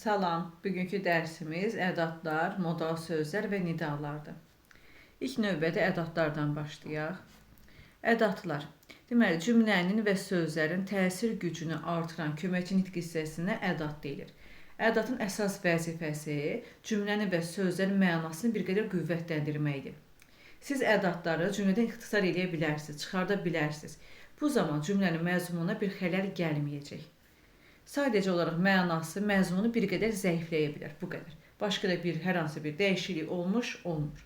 Salam, bugünkü dərsimiz ədadlar, modal sözlər və nidalardır. İlk növbədə ədadlardan başlayaq. Ədadlar, deməli cümlənin və sözlərin təsir gücünü artıran köməkçi nitq hissəsinə ədad deyilir. Ədadın əsas vəzifəsi cümlənin və sözlərin mənasını bir qədər qüvvətləndirməkdir. Siz ədadları cümlədən ixtisar edə bilərsiniz, çıxarda bilərsiniz. Bu zaman cümlənin məzmununa bir xələl gəlməyəcək. Sadəcə olaraq mənası, məzmunu bir qədər zəifləyə bilər, bu qədər. Başqa da hər hansı bir dəyişiklik olmur.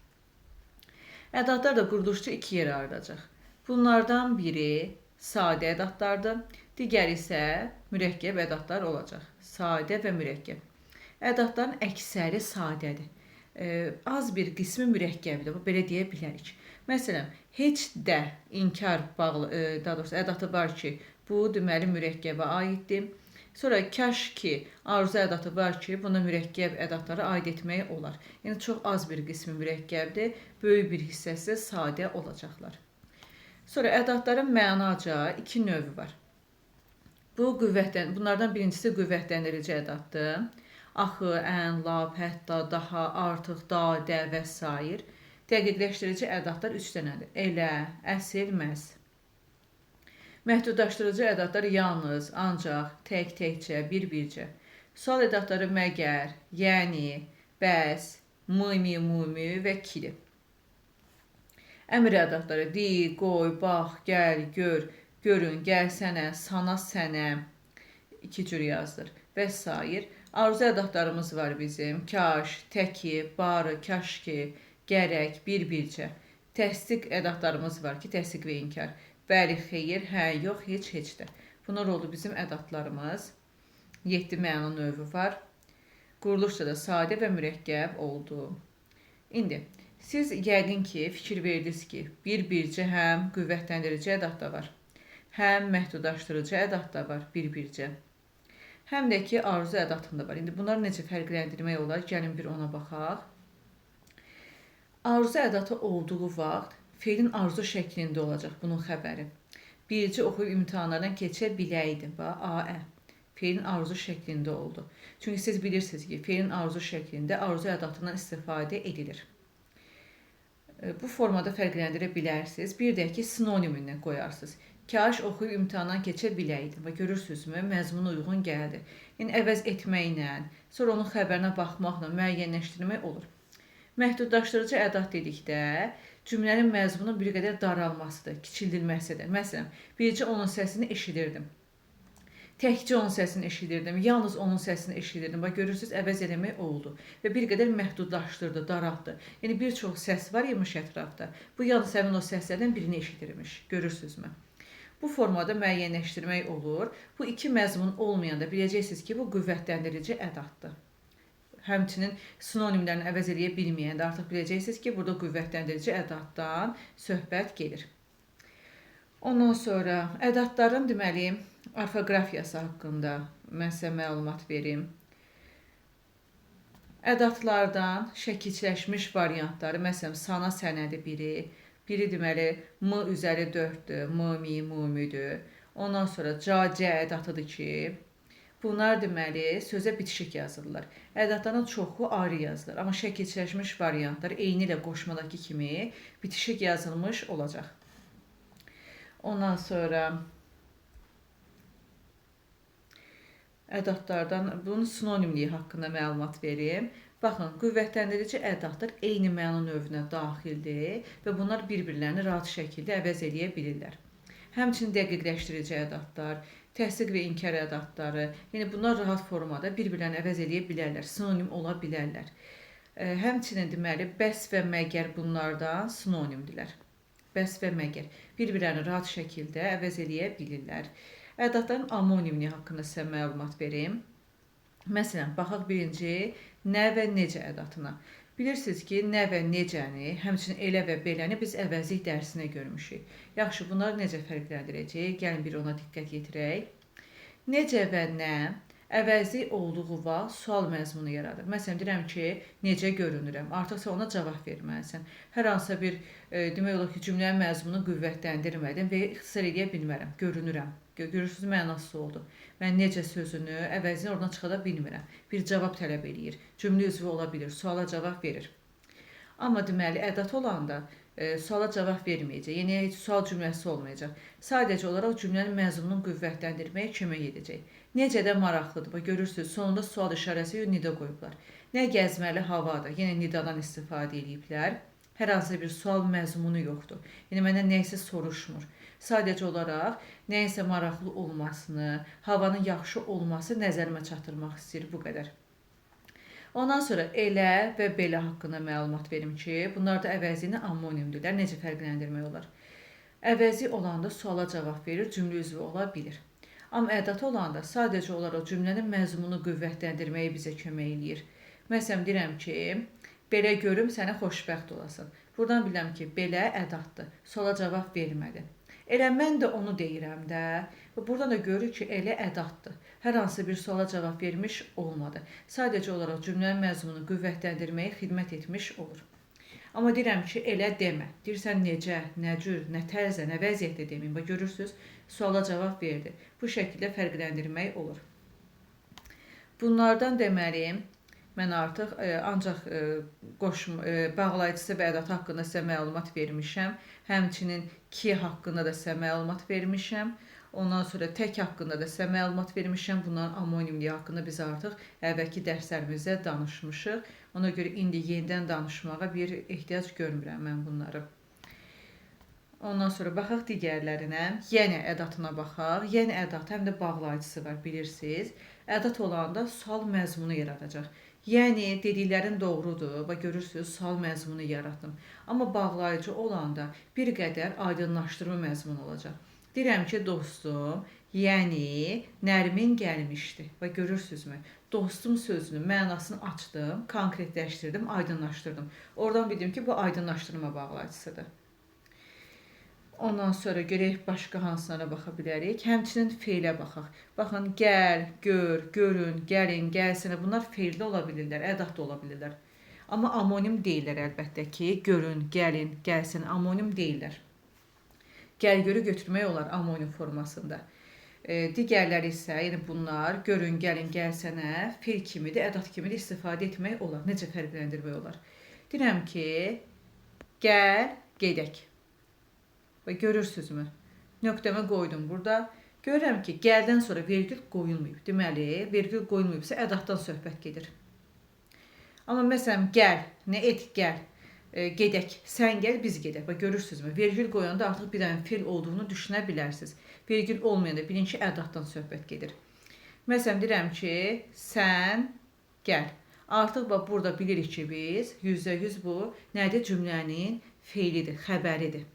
Ədadlar da quruluşda iki yerə ayrılacaq. Bunlardan biri sadə ədadlardır, digəri isə mürəkkəb ədadlar olacaq. Sadə və mürəkkəb. Ədadların əksəri sadədir. Az bir qismi mürəkkəbdir, belə deyə bilərik. Məsələn, heç də inkar bağlı, daha doğrusu ədadı var ki, bu deməli mürəkkəbə aiddir. Sonra kaş ki, arzu ədatı var ki, buna mürəkkəb ədatları aid etmək olar. Yəni, çox az bir qismi mürəkkəbdir, böyük bir hissəsi sadə olacaqlar. Sonra ədatların mənaca iki növü var. Bunlardan birincisi qüvvətləndirici ədatdır. Axı, ən, lap, hətta, daha, artıq, da, də və s. Dəqiqləşdirici ədatlar 3 dənədir. Elə, əsil, məhz. Məhdudlaşdırıcı ədatlar yalnız, ancaq, təkcə, bir-bircə. Sual ədatları məgər, yəni, bəs, mumi və kidir. Əmr ədatları di, qoy, bax, gəl, gör, görün, gəlsənə, sana, sənə, iki cür yazılır və s. Arzu ədatlarımız var bizim. Kaş, təki, barı, kaşki, gərək, bir-bircə. Təsdiq ədatlarımız var ki, təsdiq və inkar. Bəli, xeyir, hə, yox, heç də. Bunlar oldu bizim ədatlarımız. 7 məna növü var. Quruluşda da sadə və mürəkkəb oldu. İndi, siz yəqin ki, fikir verdiniz ki, bir-bircə həm qüvvətləndirici ədad da var, həm məhdudlaşdırıcı ədad da var, bir-bircə. Həm də ki, arzu ədatında var. İndi, bunları necə fərqləndirmək olar? Gəlin bir ona baxaq. Arzu ədatı olduğu vaxt, feilin arzu şəklində olacaq bunun xəbəri. Bircə oxuyub imtahanlardan keçə biləydim. A-ə. Feilin arzu şəklində oldu. Çünki siz bilirsiniz ki, feilin arzu şəklində arzu ədatından istifadə edilir. Bu formada fərqləndirə bilərsiniz. Bir də ki, sinonimini qoyarsınız. Kaş oxuyub imtahandan keçə biləydim. Və görürsünüzmü, məzmuna uyğun gəldi. Yəni, əvəz etməklə, sonra onun xəbərinə baxmaqla müəyyənləşdirmək olur. Məhdudlaşdırıcı ədat dedikdə, cümlənin məzmunun bir qədər daralmasıdır, kiçildilməsidir. Məsələn, bircə onun səsini eşidirdim. Təkcə onun səsini eşidirdim, yalnız onun səsini eşidirdim. Bax, görürsünüz, əvəz eləmək oldu və bir qədər məhdudlaşdırdı, daraltdı. Yəni, bir çox səs var imiş ətrafda. Bu, yalnız həmin o səslərdən birini eşidirmiş, görürsünüzmü? Bu formada müəyyənləşdirmək olur. Bu iki məzmun olmayanda biləcəksiniz ki, bu qüvvətləndirici ədatdır. Həmçinin sinonimlərini əvəz eləyə bilməyəndə artıq biləcəksiniz ki, burada qüvvətləndirici ədatdan söhbət gedir. Ondan sonra ədadların deməli orfoqrafiyası haqqında mən sizə məlumat verim. Ədadlardan şəkilçiləşmiş variantları, məsələn, sana, sənədir biri deməli m üzəri 4-dür, müdür. Ondan sonra cə ədatıdır ki, bunlar deməli sözə bitişik yazılırlar. Ədadların çoxu ayrı yazılır, amma şəkilçiləşmiş variantlar eyni ilə qoşmadakı kimi bitişik yazılmış olacaq. Ondan sonra ədadlardan bunun sinonimliyi haqqında məlumat verim. Baxın, qüvvətləndirici ədadlar eyni məna növünə daxildir və bunlar bir-birlərini rahat şəkildə əvəz eləyə bilirlər. Həmçinin dəqiqləşdirici ədadlar, təsdiq və inkar ədatları, yəni bunlar rahat formada bir-birlərini əvəz eləyə bilərlər, sinonim ola bilərlər. Həmçinin deməli, bəs və məgər bunlardan sinonimdirlər. Bəs və məgər bir-birlərini rahat şəkildə əvəz eləyə bilirlər. Ədadların amonimliyi haqqında sizə məlumat verim. Məsələn, baxaq birinci nə və necə ədatına. Bilirsiniz ki, nə və necəni, həmçinin elə və beləni biz əvəzlik dərsinə görmüşük. Yaxşı, bunları necə fərqləndirəcəyik? Gəlin bir ona diqqət yetirək. Necə və nə əvəzi olduğu vaxt sual məzmunu yaradır. Məsələn, deyirəm ki, necə görünürəm? Artıq sən ona cavab verməlisən. Hər hansısa bir demək olar ki, cümlənin məzmununu qüvvətləndirmədim və ixtisar edə bilmərəm. Görünürəm. Görürsünüz, mənası oldu. Mən necə sözünü, əvəzini oradan çıxada bilmirəm. Bir cavab tələb eləyir. Cümlə üzvü ola bilir, suala cavab verir. Amma deməli, ədat olanda suala cavab verməyəcək. Yəni, heç sual cümləsi olmayacaq. Sadəcə olaraq cümlənin məzmununu qüvvətləndirməyə kömək edəcək. Necə də maraqlıdır. Bax, görürsünüz, sonunda sual işarəsi nida qoyublar. Nə gəzməli havadır. Yenə nidadan istifadə ediblər. Hər hansı bir sual məzmunu yoxdur. Yəni, məndən nəysə soruşmur. Sadəcə olaraq nəysə maraqlı olmasını, havanın yaxşı olması nəzərimə çatdırmaq istəyir. Bu qədər. Ondan sonra elə və belə haqqında məlumat verim ki, bunlar da əvəzi ilə ammonimdirlər. Necə fərqləndirmək olar? Əvəzi olanda suala cavab verir, cümlə üzvü ola bilir. Amma ədat olanda sadəcə olaraq cümlənin məzmununu qüvvətləndirməyə bizə kömək eləyir. Məsələn, deyirəm ki, belə görüm sənə xoşbəxt olasan. Buradan bilirəm ki, belə ədatdır. Suala cavab vermədi. Elə mən də onu deyirəm də. Buradan da görürük ki, elə ədatdır. Hər hansı bir suala cavab vermiş olmadı. Sadəcə olaraq cümlənin məzmununu qüvvətləndirməyə xidmət etmiş olur. Amma deyirəm ki, elə demə. Deyirsən necə, nə cür, nə tərzə, nə vəziyyətdə deməyim. Bax, görürsünüz, suala cavab verdi. Bu şəkildə fərqləndirmək olur. Bunlardan deməliyim, mən artıq ancaq bağlayıcısı və ədatı haqqında sizə məlumat vermişəm. Həmçinin ki haqqında da sizə məlumat vermişəm. Ondan sonra tək haqqında da sizə məlumat vermişəm. Bunların amonimliyi haqqında biz artıq əvvəlki dərslərimizdə danışmışıq. Ona görə indi yenidən danışmağa bir ehtiyac görmürəm mən bunları. Ondan sonra baxaq digərlərinə. Yenə ədatına baxaq. Yenə ədat həm də bağlayıcısı var, bilirsiniz. Ədat olanda sual məzmunu yaradacaq. Yəni, dediklərin doğrudur. Bax, görürsünüz, sual məzmunu yaratdım. Amma bağlayıcı olanda bir qədər aydınlaşdırma məzmunu olacaq. Deyirəm ki, dostum, yəni Nərmin gəlmişdi. Bax, görürsünüzmü? Dostum sözünün mənasını açdım, konkretləşdirdim, aydınlaşdırdım. Oradan bildim ki, bu aydınlaşdırma bağlayıcısıdır. Ondan sonra görək başqa hansılara baxa bilərik. Həmçinin feilə baxaq. Baxın, gəl, gör, görün, gəlin, gəlsənə. Bunlar feildə ola bilirlər, ədatda ola bilirlər. Amma amonim deyirlər əlbəttə ki, görün, gəlin, gəlsənə. Amonim deyirlər. Gəl-görü götürmək olar amonim formasında. Digərləri isə, yəni bunlar, görün, gəlin, gəlsənə, feil kimidir, ədat kimidir, istifadə etmək olar. Necə fərqləndirmək olar? Deyirəm ki, gəl, gedək. Və görürsünüzmü? Nöqtəmə qoydum burada. Görürəm ki, gəldən sonra vergül qoyulmayıb. Deməli, vergül qoyulmayıbsa ədatdan söhbət gedir. Amma məsələn, gəl, nə et, gəl, gedək, sən gəl, biz gedək. Və görürsünüzmü? Vergül qoyanda artıq bir dənə feil olduğunu düşünə bilərsiniz. Vergül olmayanda bilin ki, ədatdan söhbət gedir. Məsələn, deyirəm ki, sən gəl. Artıq burada bilirik ki, biz %100 bu nədir? Cümlənin feilidir, xəbəridir.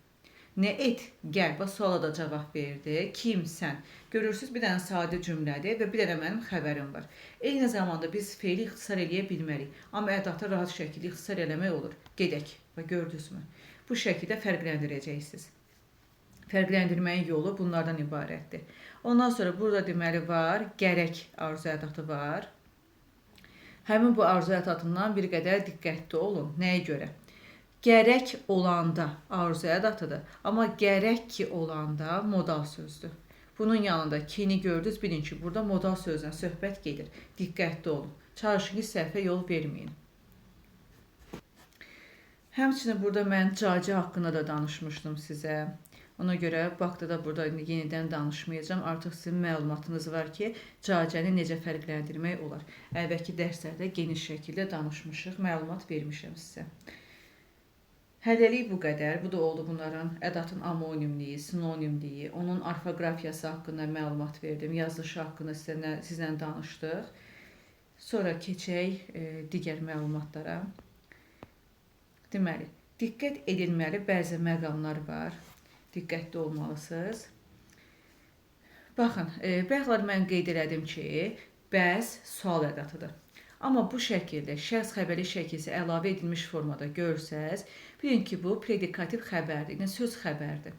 Nə et, gəl, bax, suala da cavab verdi. Kim, sən? Görürsünüz, bir dənə sadə cümlədir və bir dənə mənim xəbərim var. Eyni zamanda biz feili ixtisar eləyə bilmərik. Amma ədatı rahat şəkildə ixtisar eləmək olur. Gedək, bax, gördünüzmü? Bu şəkildə fərqləndirəcəksiniz. Fərqləndirməyin yolu bunlardan ibarətdir. Ondan sonra burada deməli var, gərək arzu ədatı var. Həmin bu arzu ədatından bir qədər diqqətli olun. Nəyə görə? Gərək olanda arzu ədatıdır, amma gərək ki olanda modal sözdür. Bunun yanında kini gördünüz, bilin ki, burada modal sözdən söhbət gedir. Diqqətli olun. Çalışın ki, səhvə yol verməyin. Həmçinin burada mən cacə haqqında da danışmışdım sizə. Ona görə baxda da burada yenidən danışmayacağım. Artıq sizin məlumatınız var ki, cacəni necə fərqləndirmək olar. Əvvəlki dərslərdə geniş şəkildə danışmışıq, məlumat vermişəm sizə. Hələlik bu qədər. Bu da oldu bunların ədatın amonimliyi, sinonimliyi, onun orfoqrafiyası haqqında məlumat verdim, yazılışı haqqında sizlə danışdıq. Sonra keçək digər məlumatlara. Deməli, diqqət edilməli bəzi məqamlar var. Diqqətli olmalısınız. Baxın, bəxtlər mən qeyd elədim ki, bəs sual ədatıdır. Amma bu şəkildə şəxs xəbəri şəkilsi əlavə edilmiş formada görsəz, bilin ki, bu predikativ xəbərdir, yəni söz xəbərdir.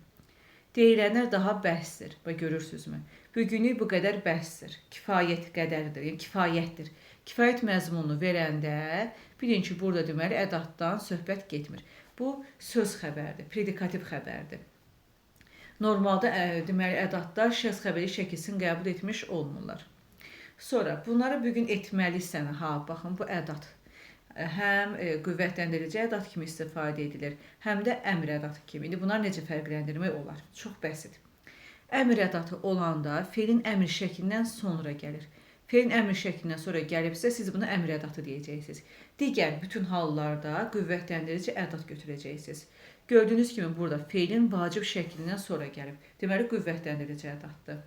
Deyilənlər daha bəsdir. Bax görürsünüzmü? Bugünlük bu qədər bəsdir. Kifayət qədərdir, yəni kifayətdir. Kifayət məzmununu verəndə bilin ki, burada deməli ədatdan söhbət getmir. Bu söz xəbərdir, predikativ xəbərdir. Normalda deməli ədatlar şəxs xəbəri şəkilsini qəbul etmiş olmurlar. Sonra bunları bugün etməlisən. Ha, baxın bu ədat. Həm qüvvətlendirici ədat kimi istifadə edilir, həm də əmr ədatı kimi. İndi bunlar necə fərqləndirmək olar? Çox bəsit. Əmr ədatı olanda feilin əmr şəklindən sonra gəlir. Feilin əmr şəklindən sonra gəlibsə, siz buna əmr ədatı deyəcəksiniz. Digər bütün hallarda qüvvətləndirici ədat götürəcəksiniz. Gördüyünüz kimi burada feilin vacib şəklindən sonra gəlib. Deməli, qüvvətləndirici ədatdır.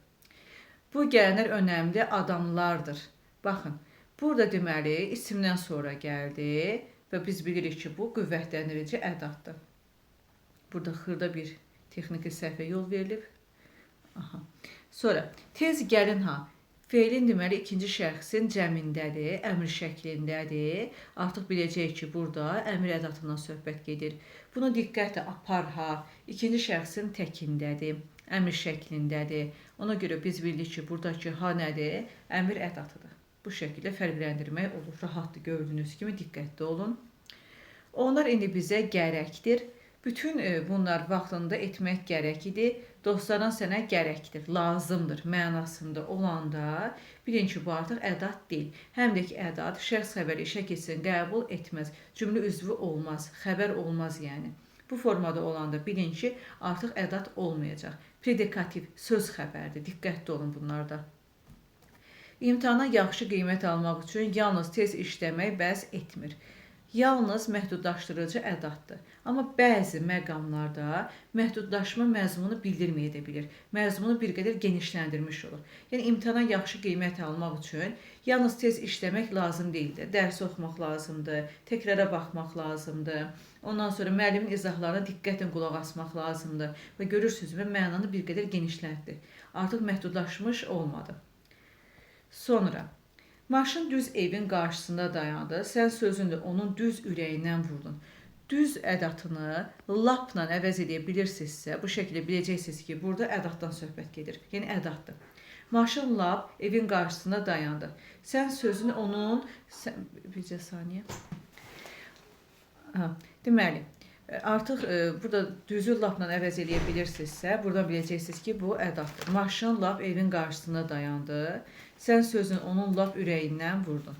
Bu gələnlər önəmli adamlardır. Baxın. Burada deməli isimdən sonra gəldi və biz bilirik ki, bu qüvvətləndirici ədatdır. Burada xırda bir texniki səhvə yol verilib. Aha. Sonra tez gəlin ha. Feilin deməli ikinci şəxsin cəmindədir, əmr şəklindədir. Artıq biləcəyik ki, burada əmr ədatından söhbət gedir. Bunu diqqətlə apar ha. İkinci şəxsin təkindədir, əmr şəklindədir. Ona görə biz bilirik ki, buradakı ha nədir? Əmr ədatıdır. Bu şəkildə fərqləndirmək olur. Rahatdır, gördüyünüz kimi diqqətli olun. Onlar indi bizə gərəkdir. Bütün bunlar vaxtında etmək gərək idi. Dostlardan sənə gərəkdir, lazımdır mənasında olanda bilin ki, bu artıq ədat deyil. Həm də ki, ədat şəxs xəbəri şəkilsini qəbul etməz. Cümlə üzvü olmaz, xəbər olmaz yəni. Bu formada olanda bilin ki, artıq ədat olmayacaq. Predikativ, söz xəbərdir. Diqqətli olun bunlarda. İmtahana yaxşı qiymət almaq üçün yalnız tez işləmək bəs etmir. Yalnız məhdudlaşdırıcı ədatdır. Amma bəzi məqamlarda məhdudlaşma məzmunu bildirməyə də bilir. Məzmunu bir qədər genişləndirmiş olur. Yəni imtahana yaxşı qiymət almaq üçün yalnız tez işləmək lazım deyildir. Dərs oxumaq lazımdır, təkrara baxmaq lazımdır. Ondan sonra müəllimin izahlarına diqqətlə qulaq asmaq lazımdır. Və görürsünüz, mənanı bir qədər genişləndi. Artıq məhdudlaşmış olmadı. Sonra, maşın düz evin qarşısında dayandı, sən sözünü onun düz ürəyindən vurdun. Düz ədatını lapla əvəz edə bilirsinizsə, bu şəkildə biləcəksiniz ki, burada ədatdan söhbət gedir. Yəni ədatdır. Maşın lap evin qarşısında dayandı. Sən sözünü onun... Bircə saniyə. Deməli, artıq burada düzü lapla əvəz edə bilirsinizsə, buradan biləcəksiniz ki, bu ədatdır. Maşın lap evin qarşısında dayandı. Sən sözünü onun lap ürəyindən vurdun.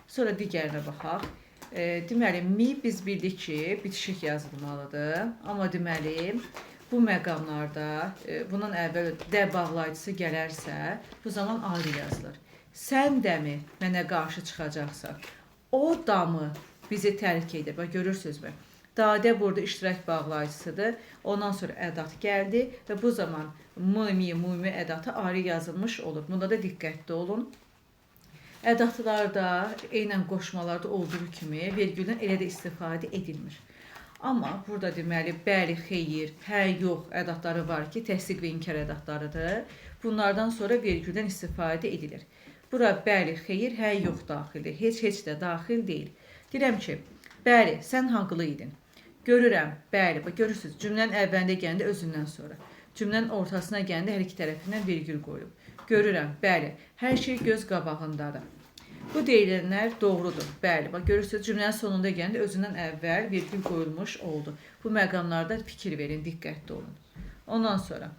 Sonra digərinə baxaq. Deməli, mi biz bildik ki, bitişik yazılmalıdır. Amma deməli, bu məqamlarda bundan əvvəl də bağlayıcısı gələrsə, bu zaman ayrı yazılır. Sən də mi mənə qarşı çıxacaqsan? O da mı bizi tərk edir? Bax, görürsünüzmü? Dadə burada iştirak bağlayıcısıdır. Ondan sonra ədat gəldi və bu zaman mumi ədatı ayrı yazılmış olur. Bunda da diqqətli olun. Ədatlarda, eynən qoşmalarda olduğu kimi vergüldən elə də istifadə edilmir. Amma burada deməli, bəli, xeyir, hə, yox ədatları var ki, təsdiq və inkar ədatlarıdır. Bunlardan sonra vergüldən istifadə edilir. Bura bəli, xeyir, hə, yox daxildir. Heç də daxil deyil. Deyirəm ki, bəli, sən haqlı idin. Görürəm, bəli, görürsünüz, cümlənin əvvəlində gəndə özündən sonra. Cümlənin ortasına gəndə hər iki tərəfindən virgül qoyulub. Görürəm, bəli, hər şey göz qabağındadır. Bu deyilənlər doğrudur, bəli. Görürsünüz, cümlənin sonunda gəndə özündən əvvəl virgül qoyulmuş oldu. Bu məqamlarda fikir verin, diqqətli olun. Ondan sonra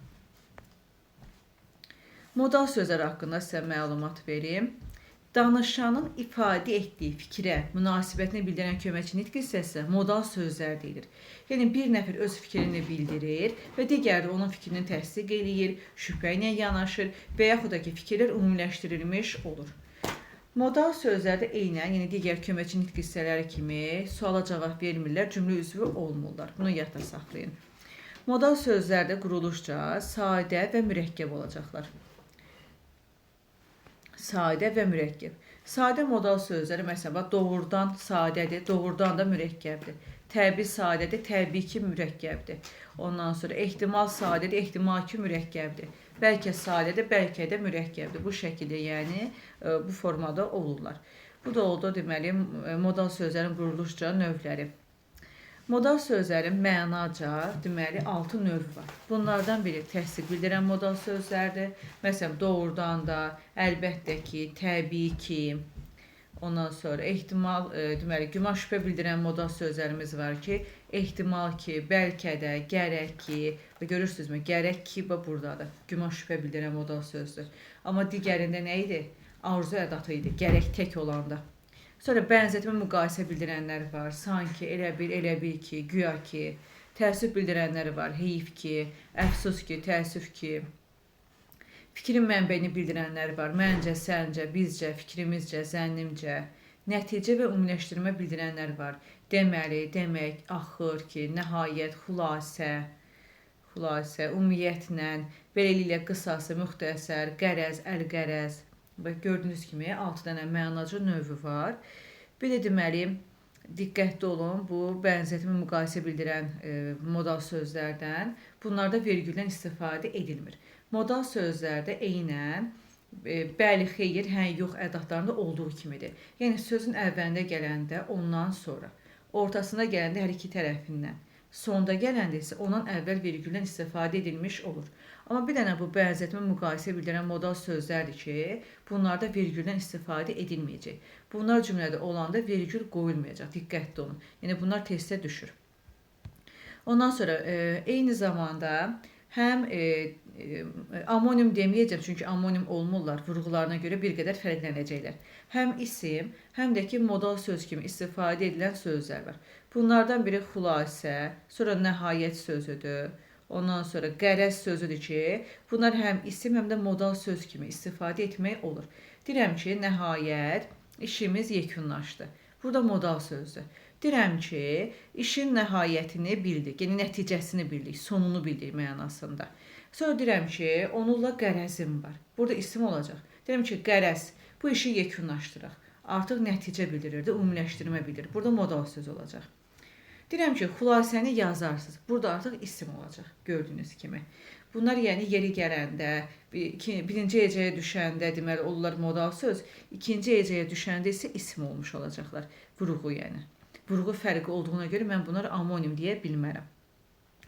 modal sözlər haqqında sizə məlumat verim. Danışanın ifadə etdiyi fikrə, münasibətini bildirən köməkçi nitq hissəsi modal sözlər deyilir. Yəni, bir nəfər öz fikrini bildirir və digəri onun fikrini təsdiq eləyir, şübhə ilə yanaşır və yaxud da ki, fikirlər ümumiləşdirilmiş olur. Modal sözlərdə eynən, yəni digər köməkçi nitq hissələri kimi suala cavab vermirlər, cümlə üzvü olmurlar. Bunu yadda saxlayın. Modal sözlərdə quruluşca sadə və mürəkkəb olacaqlar. Sadə və mürəkkəb. Sadə modal sözləri, məsələn, doğrudan sadədir, doğrudan da mürəkkəbdir. Təbii sadədir, təbii ki, mürəkkəbdir. Ondan sonra ehtimal sadədir, ehtimal ki, mürəkkəbdir. Bəlkə sadədir, bəlkə də mürəkkəbdir. Bu şəkildə, yəni, bu formada olurlar. Bu da oldu, deməli, modal sözlərin quruluşca növləri. Modal sözlərin mənaca, deməli, 6 növü var. Bunlardan biri təsdiq bildirən modal sözlərdir. Məsələn, doğrudan da, əlbəttə ki, təbii ki, ondan sonra ehtimal, deməli, güman şübhə bildirən modal sözlərimiz var ki, ehtimal ki, bəlkə də, gərək ki, və görürsünüzmü, gərək ki, buradadır. Güman şübhə bildirən modal sözdür. Amma digərində nə idi? Arzu ədatı idi, gərək tək olanda. Sonra bənzətmə müqayisə bildirənlər var. Sanki, elə bil ki, güya ki. Təəssüf bildirənlər var. Heyif ki, əfsus ki, təəssüf ki. Fikrin mənbəyini bildirənlər var. Məncə, səncə, bizcə, fikrimizcə, zənnimcə. Nəticə və ümumiləşdirmə bildirənlər var. Deməli, demək, axır ki, nəhayət, xülasə, ümumiyyətlə, beləliklə qısası, müxtəsər, qərəz, əlqərəz. Və gördüyünüz kimi 6 dənə mənacı növü var. Bir də deməli, diqqətli olun, bu bənzətmə müqayisə bildirən modal sözlərdən. Bunlarda vergüldən istifadə edilmir. Modal sözlərdə eynən bəli, xeyir, hə, yox ədatlarında olduğu kimidir. Yəni sözün əvvəlində gələndə ondan sonra, ortasında gələndə hər iki tərəfindən, sonda gələndə isə ondan əvvəl vergüldən istifadə edilmiş olur. Amma bir dənə bu bənzətmə müqayisə bildirən modal sözlərdir ki, bunlarda vergüldən istifadə edilməyəcək. Bunlar cümlədə olanda vergül qoyulmayacaq, diqqətli olun. Yəni bunlar testə düşür. Ondan sonra eyni zamanda həm amonim deməyəcəm, çünki amonim olmurlar, vurğularına görə bir qədər fərqlənəcəklər. Həm isim, həm də ki, modal söz kimi istifadə edilən sözlər var. Bunlardan biri xülasə, sonra nəhayət sözüdür. Ondan sonra qərəz sözüdür ki, bunlar həm isim, həm də modal söz kimi istifadə etmək olur. Deyirəm ki, nəhayət işimiz yekunlaşdı. Burada modal sözdür. Deyirəm ki, işin nəhayətini bildik, yəni nəticəsini bildik, sonunu bildik mənasında. Sonra deyirəm ki, onunla qərəzim var. Burada isim olacaq. Deyirəm ki, qərəz, bu işi yekunlaşdıraq. Artıq nəticə bildirirdi, ümumiləşdirmə bildirir. Burada modal söz olacaq. Deyirəm ki, xülasəni yazarsınız. Burada artıq isim olacaq, gördüyünüz kimi. Bunlar yəni yeri gələndə, birinci hecəyə düşəndə deməli olurlar modal söz, ikinci hecəyə düşəndə isə isim olmuş olacaqlar. Vurğu yəni. Vurğu fərqi olduğuna görə mən bunları amonim deyə bilmərəm.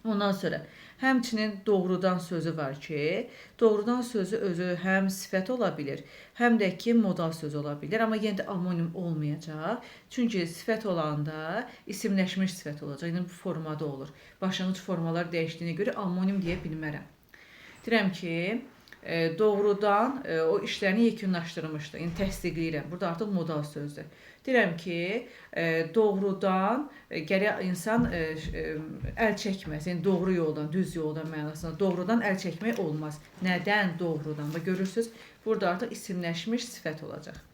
Ondan sonra həmçinin doğrudan sözü var ki, doğrudan sözü özü həm sifət ola bilir, həm də ki, modal söz ola bilir. Amma yenə də amonim olmayacaq. Çünki sifət olanda isimləşmiş sifət olacaq. Yəni bu formada olur. Başlanğıc formalar dəyişdiyinə görə amonim deyə bilmərəm. Deyirəm ki, doğrudan o işlərini yekunlaşdırmışdı. Yəni təsdiqləyirəm. Burada artıq modal sözdür. Deyirəm ki, doğrudan gərək insan əl çəkməz. Yəni doğru yoldan, düz yoldan mənasında. Doğrudan əl çəkmək olmaz. Nədən doğrudan? Və görürsünüz, burada artıq isimləşmiş sifət olacaq.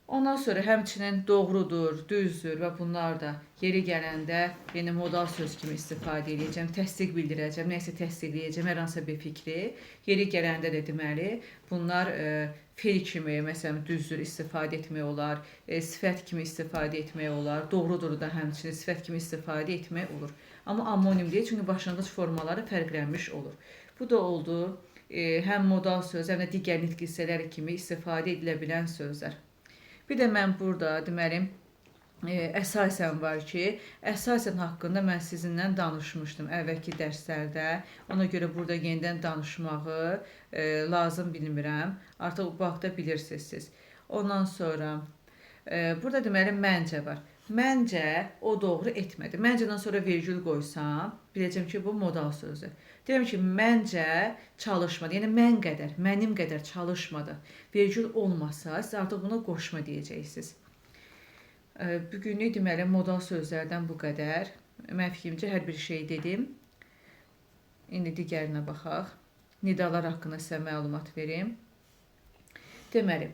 Ondan sonra həmçinin doğrudur, düzdür və bunlar da yeri gələndə yəni modal söz kimi istifadə edəcəm, təsdiq bildirəcəm, nəsə təsdiqləyəcəm, hər hansısa bir fikri. Yeri gələndə də deməli, bunlar fel kimi, məsələn, düzdür istifadə etmək olar, sifət kimi istifadə etmək olar, doğrudur da həmçinin sifət kimi istifadə etmək olur. Amma amonim deyil, çünki başlanğıc formaları fərqlənmiş olur. Bu da oldu həm modal söz, həm də digər nitq hissələri kimi istifadə edilə bilən sözlər. Bir də mən burada deməli, əsasən var ki, əsasən haqqında mən sizinlə danışmışdım əvvəlki dərslərdə. Ona görə burada yenidən danışmağı lazım bilmirəm. Artıq bu haqda bilirsiniz siz. Ondan sonra burada deməli məncə var. Məncə o doğru etmədi. Məncədən sonra vergül qoysam, biləcəm ki, bu modal sözdür. Deyirəm ki, məncə çalışmadı. Yəni mən qədər, mənim qədər çalışmadı. Vergül olmasa, siz artıq buna qoşma deyəcəksiniz. Bugünlük deməli modal sözlərdən bu qədər. Mən fikrimcə hər bir şey dedim. İndi digərinə baxaq. Nidalar haqqında sizə məlumat verim. Deməli,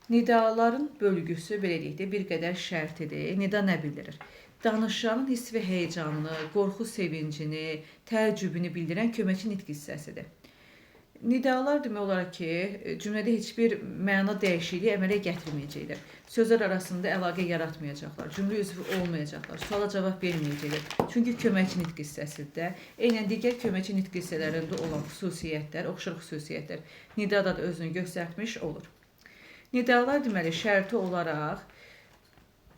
nidaların bölgüsü belə deyək də bir qədər şərtidir. Nida nə bildirir? Danışanın hiss və həyəcanını, qorxu sevincini, təəccübünü bildirən köməkçi nitq hissəsidir. Nidalar demək olar ki, cümlədə heç bir məna dəyişikliyi əmələ gətirməyəcəklər. Sözlər arasında əlaqə yaratmayacaqlar, cümlə üzvü olmayacaqlar, suala cavab verməyəcəklər. Çünki köməkçi nitq hissəsidir. Eynən digər köməkçi nitq hissələrində olan xüsusiyyətlər, oxşar xüsusiyyətlər nidada da özünü göstərmiş olur. Nidalar deməli şərti olaraq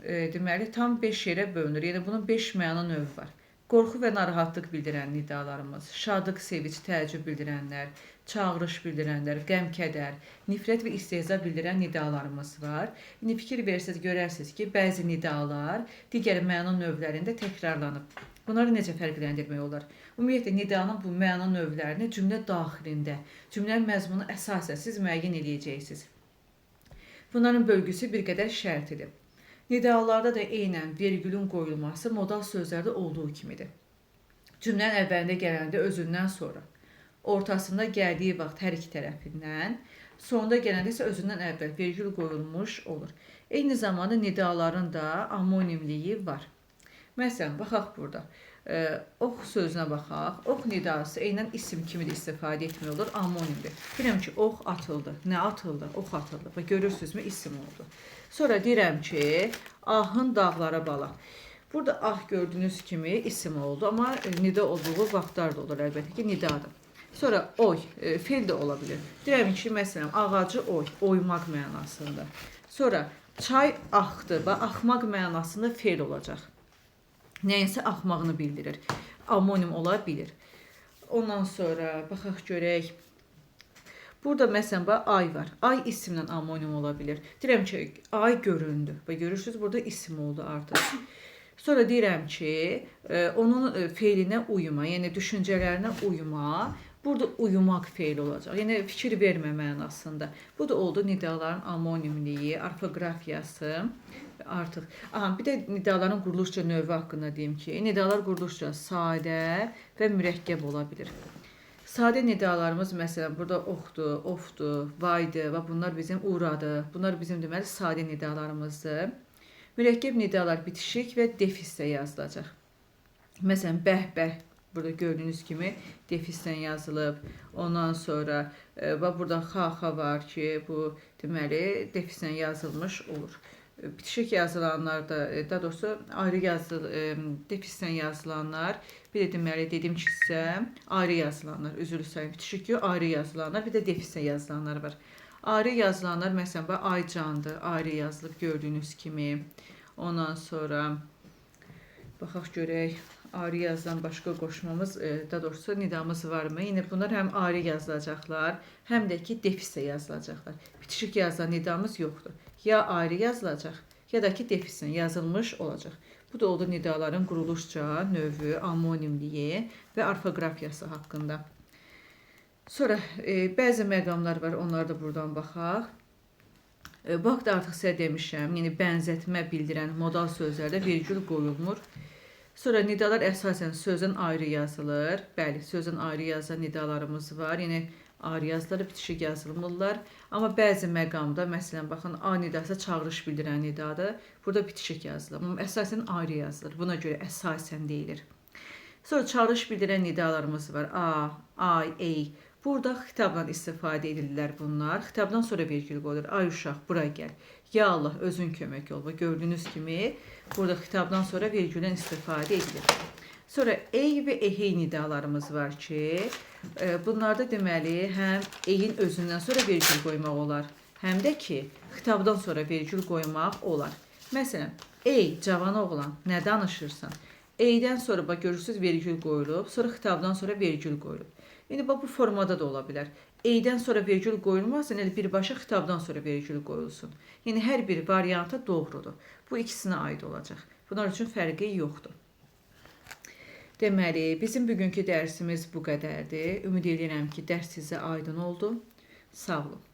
deməli tam 5 yerə bölünür. Yəni bunun 5 məna növü var. Qorxu və narahatlıq bildirən nidalarımız, şadlıq, sevinç, təəccüb bildirənlər, çağırış bildirənlər, qəm, kədər, nifrət və istehza bildirən nidalarımız var. İndi fikir versəz görərsiniz ki, bəzi nidalar digər məna növlərində təkrarlanıb. Bunları necə fərqləndirmək olar? Ümumiyyətlə, nidanın bu məna növlərini cümlə daxilində, cümlənin məzmunu əsasən siz müəyyən edəcəksiniz. Bunların bölgüsü bir qədər şərtidir. Nidalarda da eynən vergülün qoyulması modal sözlərdə olduğu kimidir. Cümlənin əvvəlində gələndə özündən sonra, ortasında gəldiyi vaxt hər iki tərəfindən, sonunda gələndə isə özündən əvvəl vergül qoyulmuş olur. Eyni zamanda nidaların da amonimliyi var. Məsələn, baxaq burada. Ox sözünə baxaq. Ox nidası eynən isim kimi də istifadə etmək olur, amonimdir. Bilirəm ki, ox atıldı. Nə atıldı? Ox atıldı. Bax, görürsünüzmü? İsim oldu. Sonra deyirəm ki, ahın dağlara bala. Burada ah gördüyünüz kimi isim oldu, amma nida olduğu vaxtlar da olur, əlbəttə ki, nidadır. Sonra oy, fel də ola bilir. Deyirəm ki, məsələn, ağacı oy, oymaq mənasında. Sonra çay axdı və axmaq mənasında fel olacaq. Nəyinsə axmağını bildirir. Amonim ola bilir. Ondan sonra baxaq görək. Burada məsələn ay var. Ay isimlə amonim ola bilir. Deyirəm ki, ay göründü. Və görürsünüz burada isim oldu artıq. Sonra deyirəm ki, onun feilinə uyuma, yəni düşüncələrinə uyuma. Burada uyumaq feili olacaq. Yəni fikir vermə mənasında. Bu da oldu nidaların amonimliyi, orfoqrafiyası. Artıq. Bir də nidaların quruluşca növü haqqında deyim ki, nidalar quruluşca sadə və mürəkkəb ola bilir. Sadə nidalarımız məsələn burada oxdur, ofdur, vaydır və bunlar bizim uradır. Bunlar bizim deməli sadə nidalarımızdır. Mürəkkəb nidalar bitişik və defislə yazılacaq. Məsələn, bəh-bəh burada gördüyünüz kimi defislə yazılıb. Ondan sonra burada xa-xa var ki, bu deməli defislə yazılmış olur. Bitişik yazılanlar da, daha doğrusu ayrı defislə yazılanlar, bir də deməli dedim ki sizə ayrı yazılanlar, üzr istəyirəm, bitişik yox, ayrı yazılanlar, bir də defislə yazılanlar var. Ayrı yazılanlar məsələn aycandır, ayrı yazılıb gördüyünüz kimi. Ondan sonra baxaq görək, ayrı yazılan başqa qoşmamız, daha doğrusu nidamız varmı? Yine bunlar həm ayrı yazılacaqlar, həm də ki defislə yazılacaqlar. Bitişik yazılan nidamız yoxdur. Ya ayrı yazılacaq, ya da ki defislə yazılmış olacaq. Bu da oldu nidaların quruluşca növü, amonimliyi və orfoqrafiyası haqqında. Sonra bəzi məqamlar var, onları da buradan baxaq. Bax da artıq sizə demişəm, yəni bənzətmə bildirən modal sözlərdə vergül qoyulmur. Sonra nidalar əsasən sözün ayrı yazılır. Bəli, sözün ayrı yazılan nidalarımız var. Yəni ayrı yazıları bitişik yazılmırlar. Amma bəzi məqamda, məsələn, baxın, A nidası çağırış bildirən nidadır. Burada bitişik yazılır. Amma əsasən ayrı yazılır. Buna görə əsasən deyilir. Sonra çağırış bildirən nidalarımız var. A, ay, ey. Burada xitabla istifadə edirlər bunlar. Xitabdan sonra vergül qoyulur. Ay uşaq, bura gəl. Ya Allah, özün kömək ol. Gördüyünüz kimi, burada xitabdan sonra vergüldən istifadə edilir. Sonra ey və ehey nidalarımız var ki, bunlarda deməli həm eyin özündən sonra vergül qoymaq olar, həm də ki, xitabdan sonra vergül qoymaq olar. Məsələn, ey cavan oğlan, nə danışırsan? Eydən sonra görürsünüz vergül qoyulub, sonra xitabdan sonra vergül qoyulub. Yəni bu formada da ola bilər. Eydən sonra vergül qoyulmazsa, elə birbaşa xitabdan sonra vergül qoyulsun. Yəni hər bir variantı doğrudur. Bu ikisinə aid olacaq. Bunlar üçün fərqi yoxdur. Deməli, bizim bugünkü dərsimiz bu qədərdir. Ümid edirəm ki, dərs sizə aydın oldu. Sağ olun.